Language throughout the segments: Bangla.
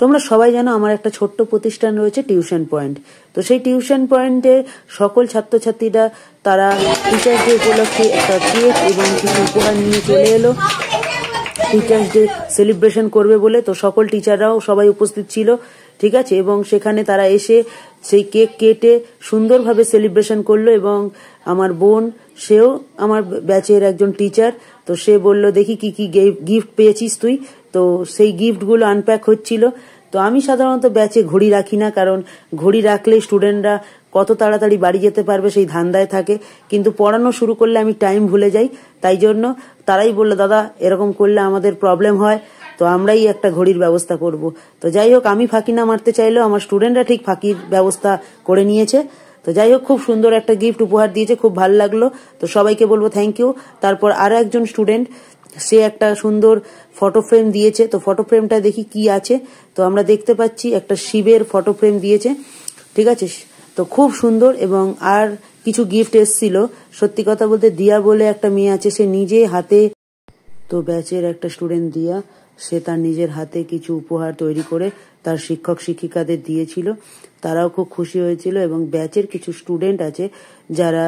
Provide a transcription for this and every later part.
তোমরা সবাই জানো আমার একটা ছোট্ট প্রতিষ্ঠান রয়েছে টিউশন পয়েন্ট। তো সেই টিউশন পয়েন্টে সকল ছাত্রছাত্রীরা তারা টিচার্স ডে উপলক্ষে একটা কেক এবং কিছু উপহার নিয়ে চলে এলো টিচার্স ডে সেলিব্রেশন করবে বলে। তো সকল টিচাররাও সবাই উপস্থিত ছিল, ঠিক আছে, এবং সেখানে তারা এসে সেই কেক কেটে সুন্দরভাবে সেলিব্রেশন করলো। এবং আমার বোন, সেও আমার ব্যাচের একজন টিচার, তো সে বলল দেখি কি কি গিফট পেয়েছিস তুই। তো সেই গিফটগুলো আনপ্যাক হচ্ছিল। তো আমি সাধারণত ব্যাচে ঘড়ি রাখি না, কারণ ঘড়ি রাখলে স্টুডেন্টরা কত তাড়াতাড়ি বাড়ি যেতে পারবে সেই ধান্দায় থাকে, কিন্তু পড়ানো শুরু করলে আমি টাইম ভুলে যাই। তাই জন্য তারাই বললো দাদা এরকম করলে আমাদের প্রবলেম হয়, তো আমরাই একটা ঘড়ির ব্যবস্থা করব। তো যাই হোক, আমি ফাঁকি না মারতে চাইলেও আমার স্টুডেন্টরা ঠিক ফাঁকির ব্যবস্থা করে নিয়েছে। তো যাই হোক, খুব সুন্দর একটা গিফট উপহার দিয়েছে, খুব ভালো লাগলো। তো সবাইকে বলবো থ্যাংক ইউ। তারপর আরো একজন স্টুডেন্ট, সে একটা সুন্দর ফটো ফ্রেম দিয়েছে। তো ফটো ফ্রেমটা দেখি কি আছে। তো আমরা দেখতে পাচ্ছি একটা শিবের ফটো ফ্রেম দিয়েছে, ঠিক আছে, তো খুব সুন্দর। এবং আর কিছু গিফট এসছিল। সত্যি কথা বলতে দিয়া বলে একটা মেয়ে আছে, সে নিজে হাতে, তো ব্যাচের একটা স্টুডেন্ট দিয়া, সে তার নিজের হাতে কিছু উপহার তৈরি করে তার শিক্ষক শিক্ষিকাদের দিয়েছিল। তারাও খুব খুশি হয়েছিল। এবং ব্যাচের কিছু স্টুডেন্ট আছে যারা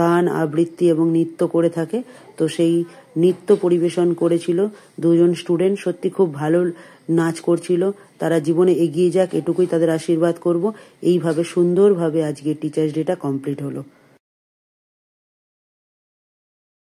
গান আবৃত্তি এবং নৃত্য করে থাকে, তো সেই নৃত্য পরিবেশন করেছিল দুজন স্টুডেন্ট। সত্যি খুব ভালো নাচ করছিল। তারা জীবনে এগিয়ে যাক, এটুকুই তাদের আশীর্বাদ করব। এইভাবে সুন্দরভাবে আজকে টিচার্স ডেটা কমপ্লিট হলো।